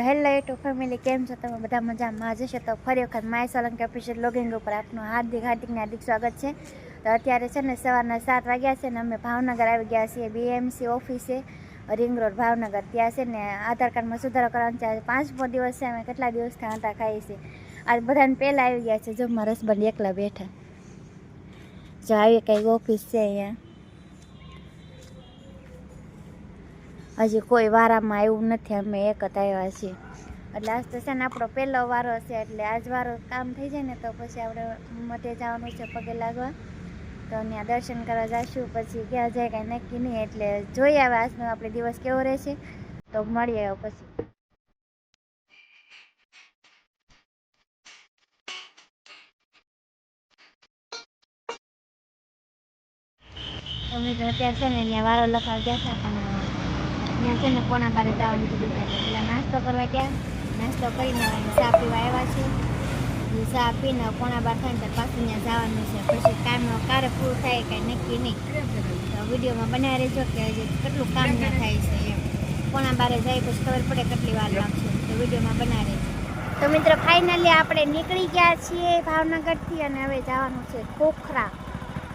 Hello YouTube family, કેમ છો તમે? બધા મજામાં જશો તો ફરી વખત માય સોલંકી ઓફિશિયલ બ્લોગિંગ ઉપર આપનું હાર્દિક સ્વાગત છે. તો અત્યારે છે ને સવારના 7 વાગ્યા છે ને અમે ભાવનગર આવી ગયા છીએ BMC ઓફિસે, રિંગ રોડ ભાવનગર. ત્યાં છે ને આધાર કાર્ડમાં સુધારો કરવાનો છે. 5મો દિવસ છે. અમે કેટલા દિવસથી આટા ખાઈએ છીએ. આજ બધાને પહેલાં આવી ગયા છે. જો મારા હસબન્ડ એકલા બેઠા. જો આવી કંઈક ઓફિસ છે અહીંયા. હજી કોઈ વારામાં આવ્યું નથી, અમે એક જ આવ્યા છીએ. એટલે આજ તો છે ને આપણો પહેલો વારો છે, એટલે આજ વારો કામ થઈ જાય ને તો પછી આપણે મઢે જવાનું છે પગે લાગવા. તો ત્યાં દર્શન કરવા જઈશું, પછી ક્યાં જાય કાંઈ નક્કી નહીં. એટલે જોઈએ હવે આજનો આપણે દિવસ કેવો રહેશે, તો મળીએ પછી. અમે તો અત્યારે છે ને ત્યાં વારો લખાવ ગયા હતા, પણ ત્યાં છે ને પોણા બારે જવાનું કીધું. એટલે નાસ્તો કરવા ત્યાં નાસ્તો કરીને ચા પીવા આવ્યા છે. ચા પીને પોણા બાર થાય ને ત્યારે પાછું ત્યાં જવાનું છે. પછી કામ ક્યારે પૂરું થાય કાંઈ નક્કી નહીં. તો વિડીયોમાં બનાવી રહેજો કે હજી કેટલું કામ ના થાય છે એમ. પોણા બારે જાય પછી ખબર પડે કેટલી વાર લાગશે. તો વિડીયોમાં બનાવી રહેજો. તો મિત્રો ફાઇનલી આપણે નીકળી ગયા છીએ ભાવનગરથી, અને હવે જવાનું છે ખોખરા.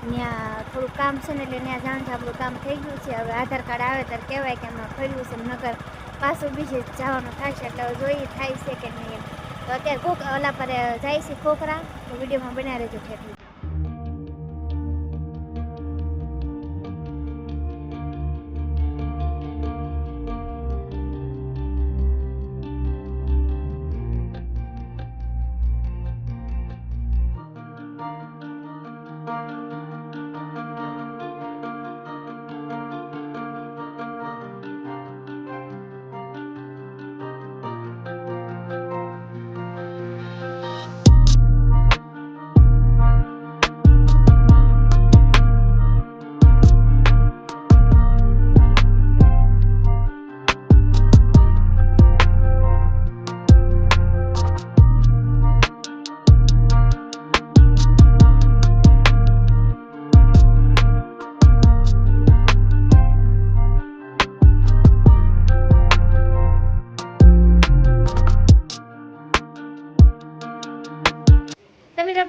ત્યાં થોડું કામ છે ને, એટલે ત્યાં જાણ છે આપણું કામ થઈ ગયું છે. હવે આધાર કાર્ડ આવે ત્યારે કહેવાય કે એમાં ફર્યું છે, નગર પાછું બીજે જવાનું થશે. એટલે હવે જોઈએ થાય છે કે નહીં. તો અત્યારે ઓલા પર જાય છે ખોખરા. તો વિડીયોમાં બનાવી રહેજો ઠેઠું.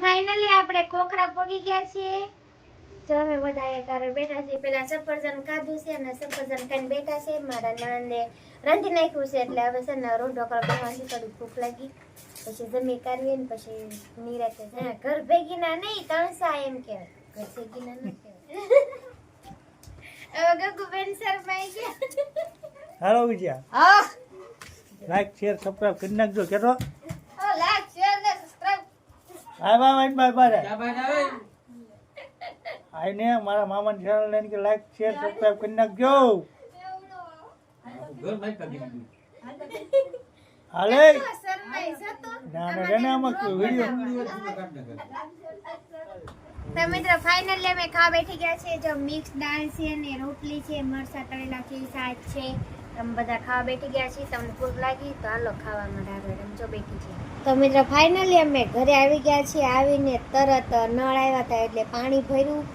ફાઇનલી આપણે ખોખરા પગી ગયા છીએ. જો અમે બધા ઘરે બેઠા છીએ. પેલા સફરજન ખાધું છે અને સફરજન ખાઈને બેઠા છે. મારા નણંદે રાંધી નાખ્યું છે, એટલે હવે છે ને રોટલો કરવા બેસવાની થોડી ભૂખ લાગી. પછી જમી કાઢવી ને પછી નિરાતે ઘર ભેગી ના નહીં, તણસા એમ કહેવાય. ઘર ભેગી ના ના કહેવાય. હવે ગગુબેન શરમાઈ ગયા. હાલો વિજયા, હા લાઈક શેર સબસ્ક્રાઇબ કરી નાખજો. કેતો લાઈક શેર ને સબસ્ક્રાઇબ. હા બાય બાય બાય. આઈને મારા મામાની ચેનલ ને કે લાઈક શેર સબસ્ક્રાઇબ કરી નાખજો. હાલે ના ના આમાં વિડિયો. તો મિત્રો ફાઇનલી અમે ખાવા બેઠી ગયા છે. જો મિક્સ દાળ છે અને રોટલી છે, મરચા તળેલા છે, શાક છે. અમે બધા ખાવા બેઠી ગયા છીએ. તમને ભૂખ લાગી તો હાલો ખાવામાં ડાળો જો બેઠી છે. તો મિત્રો ફાઇનલી અમે ઘરે આવી ગયા છીએ. આવીને તરત નળ આવ્યા હતા એટલે પાણી ભર્યું.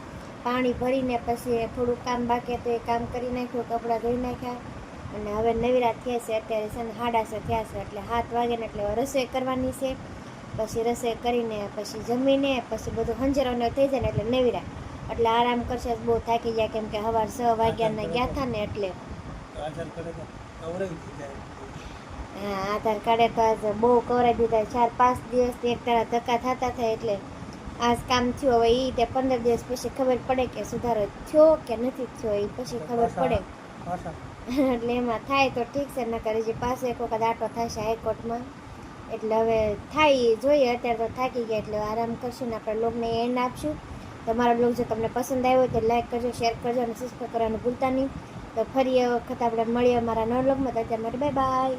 પાણી ભરીને પછી થોડું કામ બાકી તો એ કામ કરી નાખ્યું, કપડાં ધોઈ નાખ્યા. અને હવે નવીરા થયા છે. અત્યારે છે ને 7:30 થયા છે, એટલે 7 વાગે ને એટલે રસોઈ કરવાની છે. પછી રસોઈ કરીને પછી જમીને પછી બધું હંજરવાનો થઈ જાય ને એટલે નવીરા, એટલે આરામ કરશે. બહુ થાકી ગયા, કેમ કે સવાર 6 વાગ્યાના ગયા હતા ને એટલે. હા, આધાર કાર્ડે તો આજ બહુ કવરાઈ દીધા. 4-5 દિવસથી એક તારા ધક્કા થતા થાય, એટલે આજ કામ થયું. હવે એ તે 15 દિવસ પછી ખબર પડે કે સુધારો થયો કે નથી થયો, એ પછી ખબર પડે. એટલે એમાં થાય તો ઠીક છે, નકર હજી પાછો એક વખત આટો થશે હાઈકોર્ટમાં. એટલે હવે થાય જોઈએ. અત્યારે તો થાકી ગયા એટલે આરામ કરશું ને આપણે બ્લોગને એન્ડ આપશું. તમારો બ્લોગ જો તમને પસંદ આવ્યો તો લાઈક કરજો, શેર કરજો અને સબસ્ક્રાઈબ કરવાનું ભૂલતા નહીં. તો ફરી એ વખત આપણે મળીએ અમારા નવા બ્લોગમાં. તો અત્યારે માટે બાય બાય.